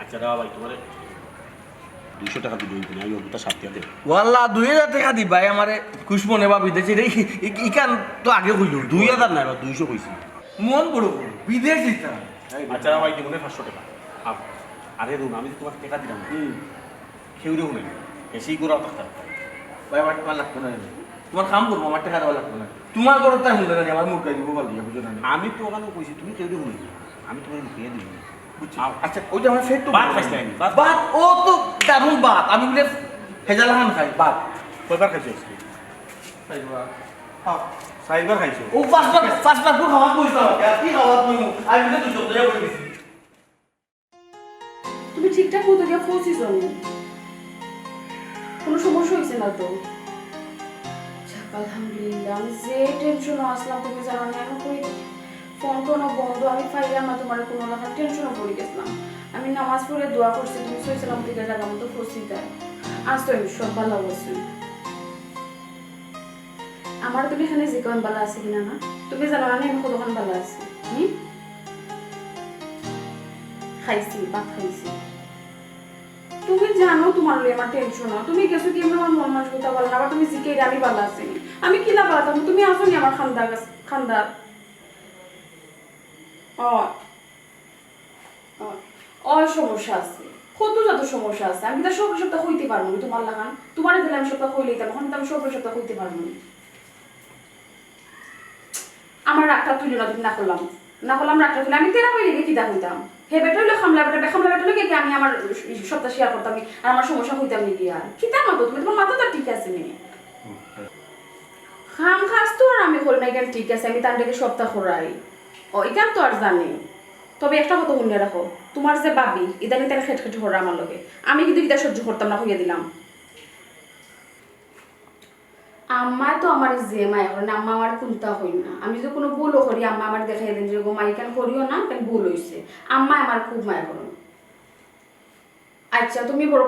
আচ্ছা দাও ভাই তোমার 200 টাকা দিবি আমি অগুতা 7 টাকা দেব ওয়াল্লাহ 2000 টাকা দিবা আমারে খুশমনে বা বিদেশে রে ইকান তো আগে কইলো 2000 না 200 কইছি মন বড় বিদেশ দিতা আচ্ছা ভাই দিবনে 500 টাকা আরে রুন আমি তো তোমার টাকা দিলাম কেউরেও নেই এসি গোড়াও থাকতে ভাই আমার টাকা লাগতো না তোমার কাম করবো আমার টাকা দেওয়া লাগতো না তোমার করো তাই শুনলে না আমার মুখটা দিব বল দিয়া বুঝো না আমি তো ওখানে কইছি তুমি কেউরেও নেই আমি তোমার লুকিয়ে দিবি বুঝছি আচ্ছা ওই যে আমার ফেট তো বাদ খাইছি আমি, বাদ। বাদ ও তো দারুণ বাদ আমি বলে হেজালাহান খাই বাদ কয়বার খাইছো আজকে চারবার খাইছো ও পাঁচবার খুব খাওয়া কইছো কি খাওয়া তুমি আমি বলে দুটো ধরে বলে দিছি তুমি ঠিকঠাক মতো গিয়ে পৌঁছিস কোনো সমস্যা হয়েছে না তো যাক, আলহামদুলিল্লাহ আমি যে টেনশন আসলাম তুমি জানো না আমি কই ফোন টোনও বন্ধ, আমি পাইলাম না তোমার কোনো রকম টেনশনও পড়ে গেছিলাম। আমি নামাজ পড়ে দোয়া করছি, তুমি সইছিলাম দিকে জায়গা মতো খুশি দেয়। আজ তো আমি সব ভালো অবশ্য। আমার তুমি এখানে যে কেমন ভালো আছে কিনা না, তুমি জানো না আমি কতক্ষণ ভালো আছি। খাইছি, ভাত খাইছি। তুমি জানো তোমার লই আমার টেনশন হয়, তুমি গেছো কি আমার মন মাস কথা বল না, আবার তুমি জিকে আমি ভালো আছি, আমি কি না ভালো থাকবো, তুমি আসো নি আমার খান্দার সমস্যা আছে, কত যত সমস্যা আছে, আমি তো সব সপ্তাহ হইতে পারবো না তোমার লাগান, তোমার দিলে আমি সপ্তাহ হইলেই তখন তো আমি সব সপ্তাহ হইতে পারবো না। আমার রাগটা তুলি না, তুমি না করলাম রাগটা তুলে আমি তেরা হইলে কি দা হইতাম, হে বেটা হইলে খামলা বেটা লোকে আমি আমার সপ্তাহ শেয়ার করতাম আর আমার সমস্যা হইতাম নাকি আর কি তা মতো তুমি তোমার মাথা তো ঠিক আছে নি খাম খাস তো আর আমি করি না এখানে ঠিক আছে, আমি তার দেখে সপ্তাহ করাই ও এখান তো আর জানি। তবে একটা কথা শুনে রাখো, তোমার যে বাবি ইদানি তার খেট খেটে হরা আমার লগে, আমি কিন্তু এটা সহ্য করতাম না, হইয়া দিলাম। আম্মা তো আমার যে মায় করেন, আম্মা আমার কোনটা হই না, আমি যদি কোনো ভুলও করি আম্মা আমার দেখাই দেন যে গো মা এখান করিও না, কেন ভুল হয়েছে, আম্মা আমার খুব মায়া করেন। আচ্ছা তুমি বড়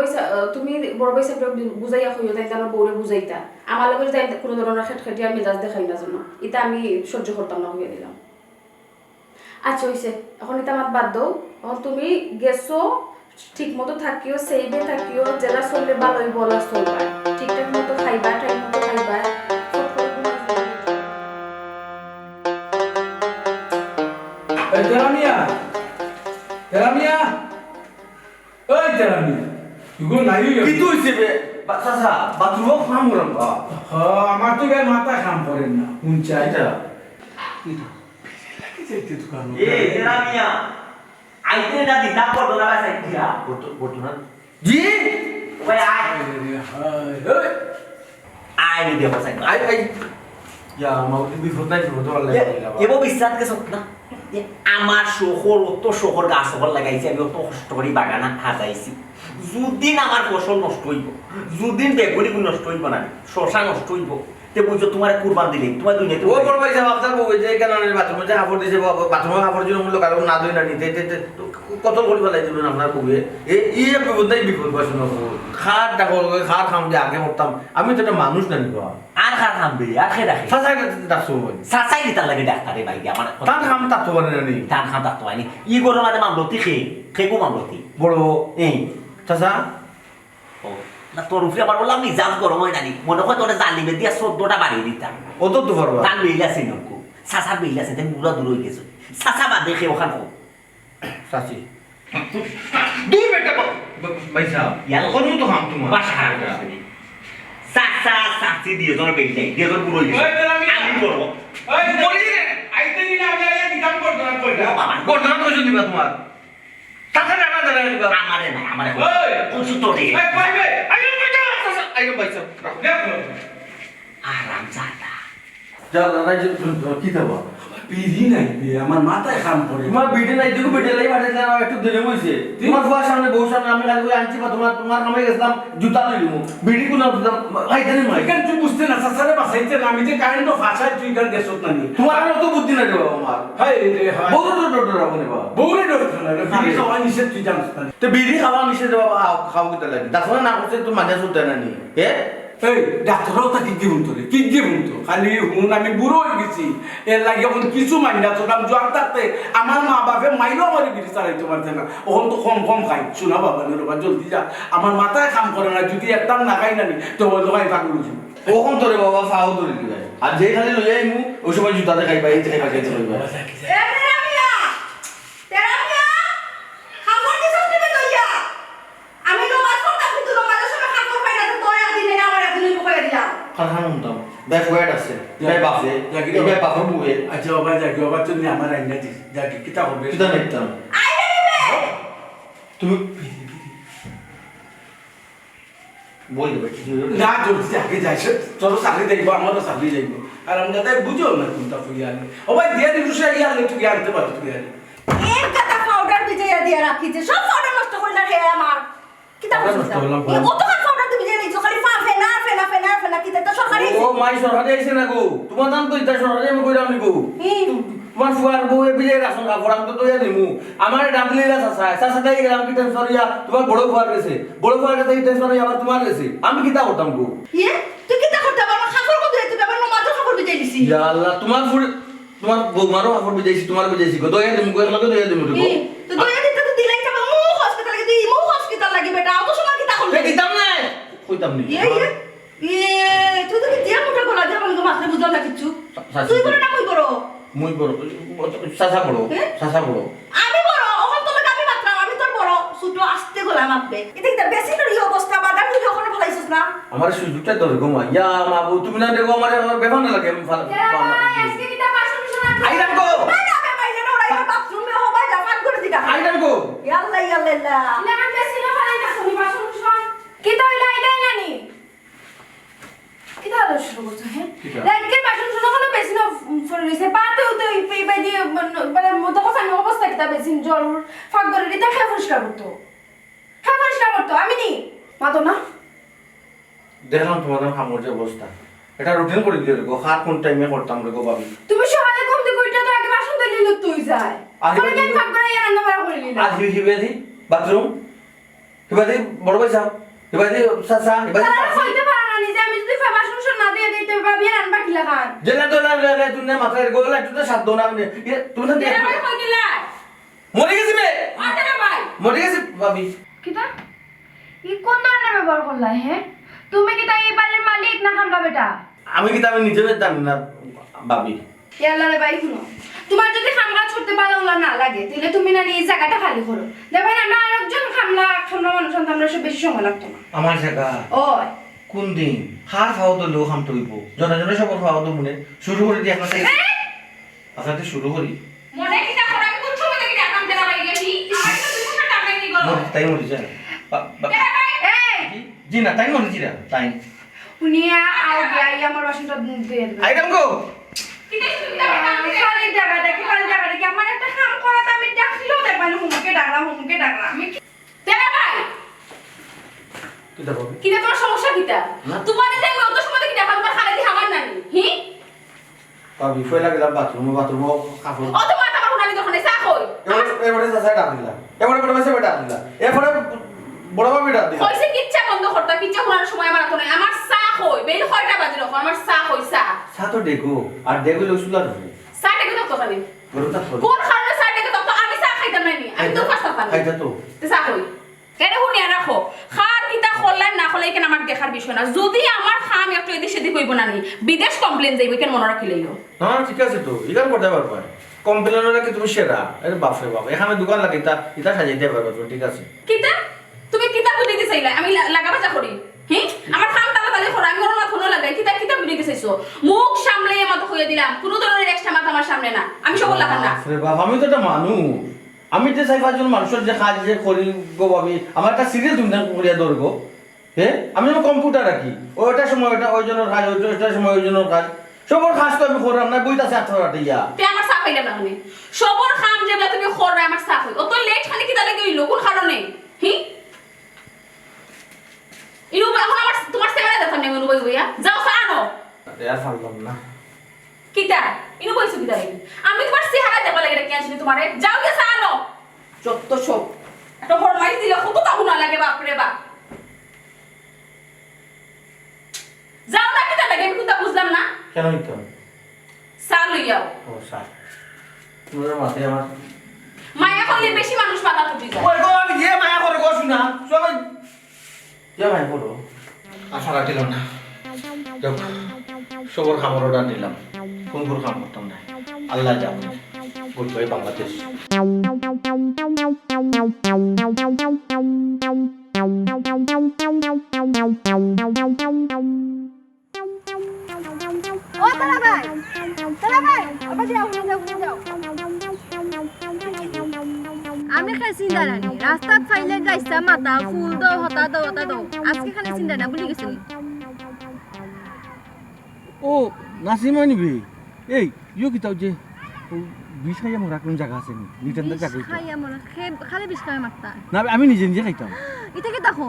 ভাই সাহেব বুঝাইয়া হইও তাই আমার বউরে বুঝাইতা, আমার লগে যাই কোনো ধরনের খেটখেটিয়া মেজাজ দেখাই না জন্য, এটা আমি সহ্য করতাম না, হইয়া দিলাম। আচ্ছা হইছে, এখন এটা আমার বাদ দাও, এখন তুমি গেছো ঠিক মতো থাকিও, সেইভে থাকিও, যেটা চললে ভালোই বলা চলবা, ঠিকঠাক মতো খাইবা, টাইম মতো খাইবা। তেরামিয়া ওই তেরামিয়া ইগো নাই কি তুই হইছে চাচা বাথরুমে কাম করম বা আমার তো গায়ে মাথা কাম করেন না উঞ্চা এটা তেরামিয়া আইতে না দিতা পড়তো না বাসাই দিয়া বর্তমান জি ওই আই নি দিয়া বাসাই আই ইয়া মাউতি বিফত নাই বিফত ভালো লাগে এবো বিশ্বাস কে সত না আমার শহর তো শহর গাছ সকল লাগাইছি, আমি অত কষ্ট করি বাগানা হাজাইছি, যদিন আমার ফসল নষ্ট হইব, যদিন বেগুনি নষ্ট হইব না, শশা নষ্ট হইব, তে বুঝছো তোমার কুরবান দিলে তোমার দুনিয়াতে ও বড় ভাই সাহেব আপনার বউ যে কেন বাথরুমে যে কাপড় দিয়েছে বাথরুমে কাপড় জন্য মূল্য কারণ না দই না নিতে কত করে ফেলাই দিবেন আপনার বউয়ে এই বিপদ নাই বিপদ পয়সা খাট ডাকো খাট খাম যে আগে করতাম, আমি তো একটা মানুষ না নিব আর খার খামবে আর খেয়ে রাখে সাসাই ডাকছো সাসাই দিতার লাগে ডাক্তারে ভাই আমার তার খাম তাতো পারে না নি টান খাম থাকতো হয়নি ই গরম মাঝে মামলতি খেয়ে মামলতি বড় এই চাচা ও না তোর উপরে আবার বললাম মিজাজ গরম হয় নানি, মনে হয় তোরা জালিমে দিয়া 14টা বাড়িয়ে দিতাম, ও তো পারবা তার বেইল আছে নকু সাসার বেইল আছে তাই মুরা দূর হয়ে গেছে, সাসা বাদ দেখে ওখান হোক চাচি দুই বেটা ভাই সাহেব ইয়ার কোন তো খাম তোমার বাসা সাসা সাসি দিয়ে তোর বেইল নাই দিয়ে তোর পুরো গেছে আমি করব ওই বলি আইতে দিন আমি আইয়া দিতাম পড়তো না কইরা বর্তমান কইছো দিবা তোমার টাকা টাকা দাঁড়া দিবা আমারে ওই কোন তোরে এই পাইবে আইও বেটা চাচা আইও ভাই সাহেব দেখো আরাম জাদা যা দাদা যে কি দেবো বিধি নাই বে আমার মাথায় কাম করে তোমার বিটে নাই দেখো বিটে লাই বাড়ি না একটু দেরি হইছে তোমার বুয়ার সামনে বউ সামনে আমি কাল আনছি বা তোমার নামে গেছিলাম জুতা লই দিমু বিড়ি কোন ভাইতে নাই মাই এখান তুই বুঝতে না সাসারে বাসাইতে না আমি যে কারেন্ট ফাঁসাই তুই গান গেছত না নি তোমার অত বুদ্ধি নাই রে বাবা আমার হাই রে হাই বউ তো ডর ডর আপনি বাবা বউরে ডরতো না বিড়ি খাওয়া নিষেধ তুই জানিস না তো বিড়ি খাওয়া নিষেধ বাবা খাও কি লাগে তাছাড়া না করছে তো মাঝে শুতে না নি এ এই ডাক্তারও তা কি হুন তোরে কি হুন তো খালি হুন আমি বুড়ো হয়ে গেছি এর লাগে এখন কিছু মানি না তোর জোয়ান থাকতে আমার মা বাপে মাইলো আমার বিড়ি চালাইতে পারতে না ওখান তো কম খাই শোনা বাবা বাবা জলদি যা আমার মাথায় কাম করে না যদি একটা না খাই না নি তো ওই দোকানে পাগল হয়েছি ওখান তোরে বাবা ফাও ধরে দিবে আর যেই খালি লই আইমু ওই সময় জুতা দেখাই পাই এই খাইবা খাইতে হইবা খান উনতাম ব্যাক ওয়েট আছে ব্যাক বাফে এই ব্যাক বাফে বুয়ে আচ্ছা বাবা যাকে বাবা তুমি আমার আইনা দিস যাকে কিতা হবে কিটা নিতাম তুমি বই দেবে কিছু না জলদি আগে যাইছে তোর চাকরি দেখবো আমারও চাকরি যাইব আর আমরা তাই বুঝো না কোনটা ফুই আনে ও ভাই দিয়ে দিন রুশা ইয়ালে তুই আনতে পারো তুই আনে এর কথা পাউডার ভিজাইয়া দিয়া রাখিছে সব পাউডার নষ্ট করলা রে আমার কিতা বুঝছ এই কতক্ষণ পাউডার তুমি ভিজাই দিছো খালি ফেনা কিতা তো সরকারি ও মাই সরকারে আইছে না গো তোমার নাম তো ইতা সরকারে আমি কইরাম নি গো তোমার ফুয়ার বউ বিলে রাখুন কাপড় আমি তো তৈয়া দিমু আমার ডাবলিরা চাচাই গেলাম কি টেনশন হইয়া তোমার বড় ফুয়ার গেছে বড় ফুয়ার কাছে টেনশন হইয়া আবার তোমার গেছে আমি কিতা করতাম গো ইয়ে তুই কিতা করতে পারো খাফর কত তুই আবার নমাজের খবর বিজাই দিছি ইয়া আল্লাহ তোমার বৌমারও কাপড় বিজাইছি তোমার বিজাইছি গো দয়া দিমু গো একলাগে দয়া দিমু গো তো দয়া দিতে তো দিলাই যাবে মু হসপিটাল লাগে তুই মু হসপিটাল লাগি বেটা অত সময় কিতা করলি দিতাম না কইতাম নি ইয়ে তুই তো কি দিয়া মোটা গলা দিয়া বলতো মাথা বুঝাও না কিছু তুই বড় না মুই বড় চাচা বড় আমি বড় ওখান তো আমি মাত্রা আমি তোর বড় ছোট আসতে গলা মাপবে এটা কি বেশি তোর এই অবস্থা বাগান তুই ওখানে ফলাইছিস না আমার সুযোগটা তোর গো মা ইয়া মাবু তুমি না দেখো আমার বেফান না লাগে আমি আজকে কিতা বাসন শোনা আইরাম গো না বাইরে না ওরা বাথরুমে হবা যা ফান করে দিগা আইরাম গো ইয়াল্লা ইয়াল্লা লাগান বেশি না ফালাই না তুমি বাসন শোন কিতা হইলা আইদাই নানি কিতা হলো শুরু করছো হ্যাঁ রাতকে বাসন শোনা কোনো বেশি না ফর রইছে পাতে উতে পাই দিয়ে মানে মতো কথা আমি অবস্থা কিতা বেশি জল ফাঁক করে দিতে খেয়ে পরিষ্কার করতো আমি নি মাতো না দেখলাম তোমাদের খামোর যে অবস্থা এটা রুটিন করে দিয়ে গো হাত কোন টাইমে করতাম রে গো ভাবি তুমি সকালে ঘুম থেকে উঠে তো আগে বাসন ধুই লিলো তুই যায় পরে কেন ফাঁক করে রান্না বাড়া করে লিলো আজ হিবেদি বাথরুম হিবেদি বড় ভাই সাহেব হিবেদি চাচা হিবেদি তারা কইতে পারে না নিজে আমি যদি বাসন শোন না দিয়ে দিতে ভাবি রান্না কি লাগান জেলা তো না রে তুমি মাথায় গো একটু তো সাধ্য না তুমি না তেরা ভাই কই গেলা মরে গেছি বে তেরা ভাই মরে গেছি ভাবি কিটা ই কোন ধরনের ব্যবহার করলা হ্যাঁ তুমি কি তাই এই বাড়ির মালিক না খামলা বেটা আমি কি আমি নিজে জানি না ভাবি ইয়াল্লা রে ভাই শুনো তোমার যদি খামলা ছুটতে ভালো না লাগে তাহলে তুমি না এই জায়গাটা খালি করো দেখবেন আমরা আরেকজন খামলা মানুষ আমরা সব বেশি সময় লাগতো না আমার জায়গা ওই কোন দিন হার খাওয়া তো লোক হাম তৈব জনে সব খাওয়া তো মনে শুরু করে দিয়ে আপনার আপনাকে শুরু করি মনে কিটা করে আমি কোন সময় থেকে ডাকাম তেরা ভাই গেছি আর তো তুমি না টাকা নি গো তাই মরে যায় তেরা ভাই এই জি না তাই মরে জিরা তাই উনিয়া আও গিয়া আমার বাসনটা দিয়ে দেবে আইরাম গো কিটা সুবিধা বেটা খালি জায়গা দেখি আমার একটা কাম করা তো আমি ডাকলেও দেখবেন হুমকে ডাকলাম আমি তেরা ভাই কিটা ভাবি কিটা তোমার সমস্যা কিটা তোমার যে আমি অত সময় থেকে দেখা তোমার খালে দি আমার নানি হি ভাবি ফয়লা গেলাম বাথরুমে কাপড় অত মাথা মারুন আমি তখন চা কই এবারে চাচা ডাক দিলা এবারে বড় ভাই সাহেব ডাক দিলা এরপরে বড় ভাবি ডাক দিলা কইছে কিচ্ছা বন্ধ করতে কিচ্ছা শোনার সময় আমার তো নাই আমার চা কই বেল কয়টা বাজে রকম আমার চা কই চা চা তো দেখো আর দেখো লোক সুলা ধরে চা দেখো তো খালি বড় তা কোন কারণে চা দেখো তো আমি চা খাইতাম না নি আমি তো ফাস্তা পারি খাইতা তো চা কই কেন শুনিয়া রাখো খার কিতা খোলাই না খোলাই কেন আমার দেখার বিষয় না যদি আমার খাম একটু এদিক সেদিক হইব না নি বিদেশ কমপ্লেন যাইব কেন মনে রাখিলেইও না ঠিক আছে তো ইগান করতে পারবা কমপ্লেনের কি তুমি সেরা আরে বাপরে বাপ এখানে দোকান লাগে ইটা সাজাইতে পারবা তুমি ঠিক আছে কিতা তুমি কিতা বুঝে দিতে চাইলা আমি লাগাবা চা করি হি আমার খাম তালা তালি খোরা আমি ওর মাথা লাগাই কিতা কিতা বুঝে দিতে চাইছো মুখ সামলাই মতো হইয়া দিলাম কোনো ধরনের এক্সট্রা মাথা আমার সামনে না আমি সব লাগান না বাপরে বাপ আমি তো একটা মানুষ আমি যে চাই পাঁচজন মানুষের যে কাজ যে করি গো ভাবি আমার একটা সিরিয়াল তুমি করিয়া ধরবো হ্যাঁ আমি যেন কম্পিউটার রাখি ওইটা সময় ওইটা ওই জনের কাজ ওইটা সময় ওই জনের কাজ সবর কাজ তো আমি করলাম না বইটা আছে 18 ইয়া তে আমার চা পাইলাম না আমি সবর খাম যেগুলা তুমি খোরা আমার চা হই অত লেট খালি কিতা লাগি হইলো কোন কারণে হি ইনু এখন আমার তোমার সেবারে দেখতাম না ইনু বইয়া যাও চা আনো আর পারলাম না কিতা ইনু বইছো কিতা লাগি আমি তোমার চেহারা দেখবা লাগে কি আনছিনি তোমারে যাও গে চা আনো যত সব একটা হরমাই দিলে কত তা হুনা লাগে বাপ রে বাপ যাও না কিতা লাগে আমি কুতা বুঝলাম না কেন হইতো চা লইয়াও ও স্যার তোমার মাথায় আমার মায়া করলে বেশি মানুষ মাথা টুটি যায় ওই গো আমি যে মায়া করে গো শুনা সবাই যে মায়া করো আশা রাখিল না সবর খাবার অর্ডার দিলাম কোন কোন কাম করতাম না আল্লাহ জানে বলতো এই বাংলাদেশ ও তারা ভাই আবার যাও আমি খালি চিন্তা রানি রাস্তাত ফাইলে গাইছা মাথা ফুল দাও হতা দাও আজকে খালি চিন্তা না ভুলে গেছি ও নাসিমা নিবি এই ইও কিতাও যে বিষ খাইয়া মরা কোন জায়গা আছে নি নিটেন্দার জায়গা খাই আমার খালি বিষ খাই মারতা না আমি নিজে নিজে খাইতাম এটা কি দেখো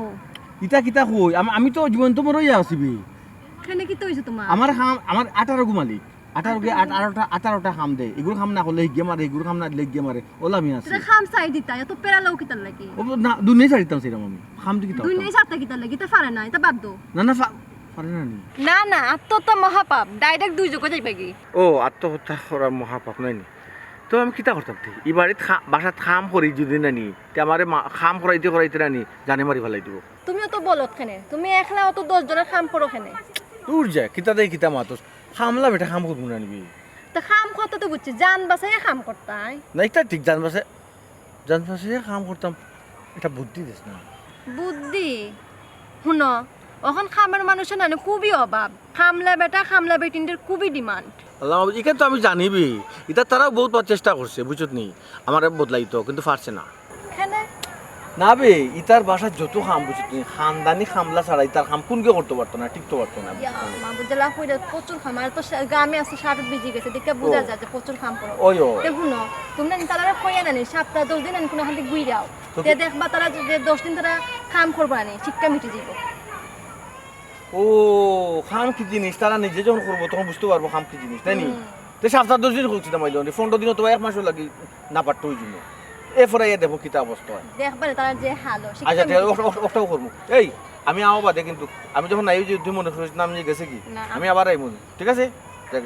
ইটা কিতা কই আমি তো জীবন তো মরইয়া আছিবি খানে কি তৈছো তোমার আমার 18 গো মালিক আঠারোটা খাম দে এগুলো খাম না করলে হিগে মারে এগুলো খাম না দিলে হিগে মারে ওলা আমি আছে সেটা খাম চাই দিতা এত পেরালাও কিতার লাগি ও না দুনিয়া ছাড়িতাম সেরকম আমি খাম দিকে দুই নেই সাতটা কিতার লাগি তা পারে না এটা বাদ দো না না পারে না নি না না আত্মহত্যা মহাপাপ ডাইরেক্ট দুই যোগ যাইবে কি ও আত্মহত্যা করার মহাপাপ নাই নি তো আমি কিতা করতাম এই বাড়িত বাসাত খাম করি যদি না নি তে আমারে খাম করাইতে না নি জানে মারি ফেলাই দিব তুমিও তো বলত খেনে তুমি একলা অত 10 জনের খাম করো খেনে দূর যায় কিতা দেই কিতা মাতস খামলা বেটা খাম করবো না নিবি তা খাম কত তো বুঝছি জান বাসায় খাম করতাই না এটা ঠিক জানবাসে খাম করতাম এটা বুদ্ধি দিস না বুদ্ধি শুনো এখন খামের মানুষের না খুবই অভাব খামলা বেটিনদের খুবই ডিমান্ড আল্লাহ এখানে তো আমি জানিবি এটা তারাও বহুত চেষ্টা করছে বুঝত নি আমার বদলাইতো কিন্তু পারছে না খেনে না বে ইতার বাসা যত খাম বুঝত নি খানদানি খামলা ছাড়া ইতার খাম কোনকে করতে পারতো না টিকতে পারতো না মা বুঝলা কইরা প্রচুর খাম আর তো গ্রামে আছে শার্ট ভিজে গেছে দেখে বোঝা যায় যে প্রচুর খাম করো ওই তে শুনো তোমরা তারা কইয়া না সপ্তাহ 10 দিন আনি কোনো হাতে গুইরাও তে দেখবা তারা যে 10 দিন তারা খাম করবা না শিক্ষা মিটে যাইব ও খাম কি জিনিস তারা নিজে যখন করবো তখন বুঝতে পারবো খাম কি জিনিস তাই নি তো সপ্তাহ 10 দিন করছি না মাইলো 15 দিনও তো 1 মাসও লাগি না পারতো ওই জন্য এরপরে দেখো কিতা অবস্থা হয় দেখবা তারা যে হালো আচ্ছা শিক্ষা ওটাও করবো এই আমি আও বাদে কিন্তু আমি যখন নাই যে তুই মনে করিস না আমি গেছে কি না। আমি আবার আইমু ঠিক আছে দেখ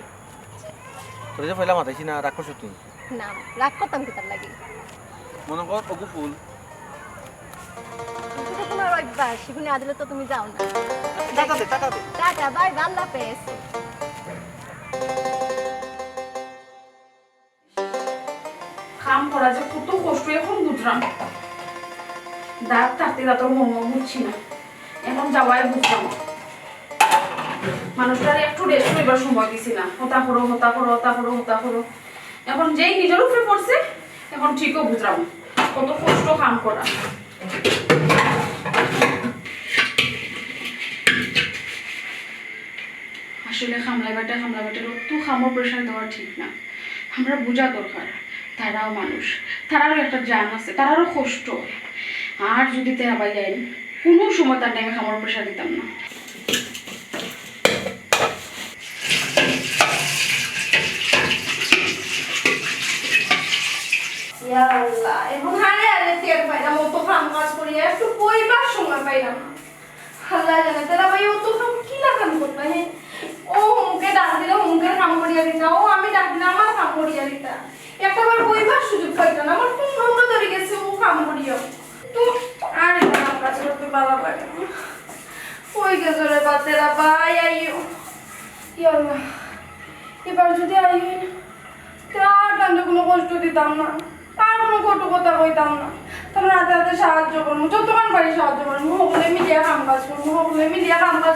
তোর যে ফেলা মাথাইছি না রাখো সত্যি না রাগ করতাম কি তার লাগি মনে কর ওগু ফুল এটা তোমার অভ্যাস সেগুলো আদলে তো তুমি যাও না টাকা দে টাটা বাই আল্লাহ হাফেজ কাম করা যে কত কষ্ট এখন বুঝলাম দাঁত থাকতে দাঁতর মন বুঝছি না এখন যাওয়াই বুঝলাম মানুষটার একটু রেস্ট করিবার সময় দিছি না হতা করো এখন যেই নিজের উপরে পড়ছে এখন ঠিকও বুঝলাম কত কষ্ট কাম করা আসলে খামলা বেটার একটু খামর প্রেশার দেওয়া ঠিক না আমরা বোঝা দরকার তারাও মানুষ তারারও একটা জান আছে তারারও কষ্ট আর যদি তেরা পাই যাই কোনো সময় তার টাইমে খামর প্রেশার দিতাম না এখন হারে আরে টের পাইলাম অত কাম কাজ করি একটু পরিবার সময় পাইলাম আল্লাহ জানে তারা ভাই অত কাম কি লাগান করবে হ্যাঁ ও মুখে ডাক দিলে মুখের কাম করিয়া দিতা ও আমি ডাক দিলে আমার কাম করিয়া দিতা একটাবার পরিবার সুযোগ পাইতাম আমার কোন নম্বর ধরে গেছে ও কাম করিয়া তো আরে কাম কাজ করতে ভালো লাগে ওই গেছে রে বাতেরা ভাই আইও ইয়াল্লাহ এবার যদি আইও তার কান্দে কোনো কষ্ট দিতাম না তার কোনো কটু কথা কইতাম না তোমরা হাতে হাতে সাহায্য করবো যতক্ষণ পারি সাহায্য করবো হকলে মিডিয়া কাম কাজ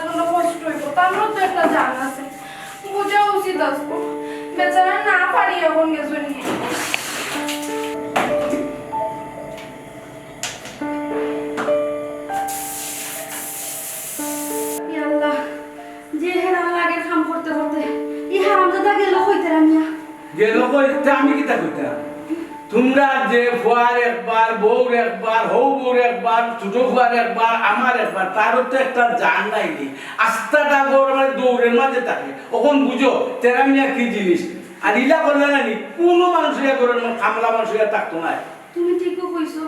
করবো কষ্ট হইব তারও তো একটা জান আছে বোঝা উচিত আসবো বেচারা না পারি এখন গেছো নিয়ে যে হেরাম লাগে কাম করতে করতে ই হারামজাদা গেল কইতে রামিয়া গেল কইতে আমি কিতা কইতা তোমরা যে ফুয়ার একবার বউর একবার বউর একবার ছোট ফুয়ার একবার আমার একবার তারও তো একটা জান নাই আস্তাটা গড় মানে দৌড়ের মাঝে থাকে ওখন বুঝো তেরামিয়া কি জিনিস আর ইলা করলে নানি কোনো মানুষ ইয়া করে কামলা মানুষ ইয়া থাকতো না তুমি ঠিকই কইছো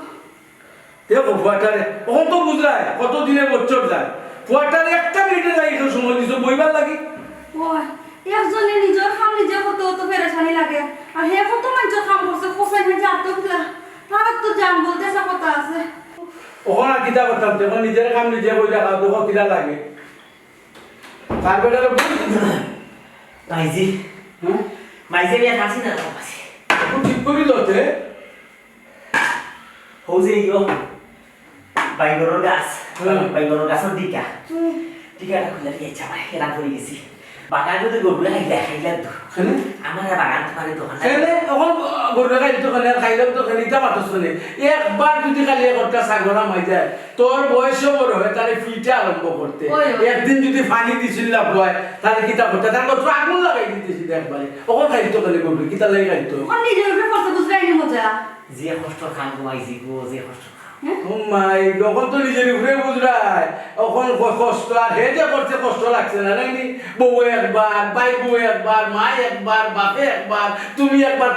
দেখো ফুয়াটারে ওখন তো বুঝলাই কত দিনের বছর যায় ফুয়াটারে একটা মিনিটে লাগে সময় দিছো বইবার লাগি ও একজনে নিজের কাম নিজে করতে তো পেরেশানি লাগে আর হে কত মানুষের কাম করছে কোফাই না যাতো কিলা তার তো জান বলতে সব কথা আছে ওখানে কিতা করতাম তখন নিজের কাম নিজে বই দেখা তখন কিতা লাগে তার বেটারে মাইজি মাইজি বিয়া খাসি না খাসি ঠিক করিল তে হৌজে ইয়ো বাইগরের গাছ বাইগরের গাছের টিকাটা খুলে দিয়ে চাপাই খেলা করে গেছি বাগান যদি গরুলে খাইলে তো আমার বাগান মানে দোকান এনে এখন গরু খাই তো খালি খাইলে তো খালি তা মাতছ নে একবার যদি খালি একটা সাগরা মাই যায় তোর বয়স বড় হয় তাহলে ফিটা আরম্ভ করতে একদিন যদি পানি দিছিল লাভ হয় তাহলে কিতা করতে তার কত আগুন লাগাই দিতেছিল একবারে ওখন খাই তো খালি গরু কিতা লাগি খাই তো কোন নিজের উপরে কষ্ট বুঝবে আইনি মজা যে কষ্ট খান ঘুমাইছি গো যে কষ্ট ও মাই যখন তো নিজের উপরে বুঝরায় তখন কষ্ট আর হে যে করছে কষ্ট লাগছে না নাকি বউ একবার ভাই বউ একবার মা একবার বাপে একবার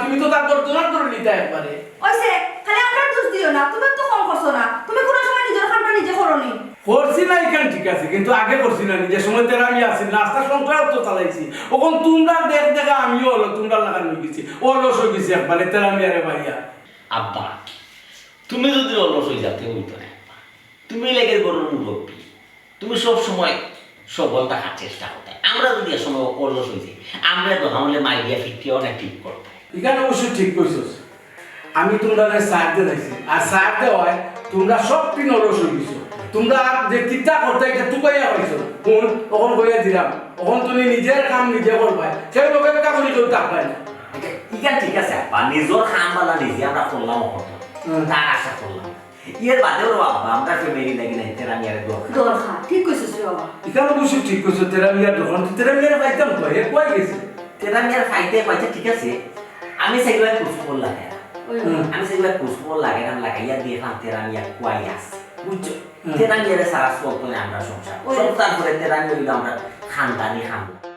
তুমি তো তার বর্তমান করে নিতে একবারে ওইসে খালি আপনার দোষ দিও না, তুমি তো কম করছো না, তুমি কোনো সময় নিজের কামটা নিজে করনি। করছি না এখান ঠিক আছে কিন্তু আগে করছি না নিজের সময় তেরা আমি আসি নাস্তা সংসার তো চালাইছি ওখন তোমরা দেখা আমিও হলো তোমরা লাগানো হয়ে গেছি অলস হয়ে গেছি একবারে তেরা আমি আরে ভাইয়া আব্বা তুমি যদি অলস হয়ে যাতে হইতো না তুমি লেগে গরুর মুরব্বী তুমি সব সময় সবল থাকার চেষ্টা করতে আমরা যদি এ সময় অলস হয়ে যাই আমরা তো আমলে মাইডিয়া ফিরতেও না ঠিক করবো এখানে অবশ্যই ঠিক কইছস আমি তোমরা সার দিয়ে দিয়েছি আর সার দেওয়ায় তোমরা সব দিন অলস হয়ে গেছো তোমরা যে চিন্তা করতে একটা টুকাইয়া হয়েছো কোন তখন কইয়া দিলাম তখন তুমি নিজের কাম নিজে করবাই সেই লোকের কাজ করি কেউ থাকবাই না ইকান ঠিক আছে আব্বা নিজের খামবালা নিজে আমরা করলাম করতাম তার আশা করলাম এর বাদেও বাবা আমরা ফ্যামিলি লাগি নাই তেরা আমি আর দরকার দরকার ঠিক কইছিস রে বাবা। এখানে অবশ্যই ঠিক কইছো তেরা মিয়ার দোকান তেরা মিয়ার পাইতাম কই এ কই গেছে তেরা আমি আর ফাইতে পাইছে ঠিক আছে আমি সেগুলো কুসুমল লাগে না আমি সেগুলো কুসুমল লাগে না লাগাইয়া দেখলাম তেরা আমি আর কুয়াই আছে বুঝছো তেরা আমি আর সারা সব আমরা সংসার সব তারপরে তেরা আমি আমরা খানদানি খানদানি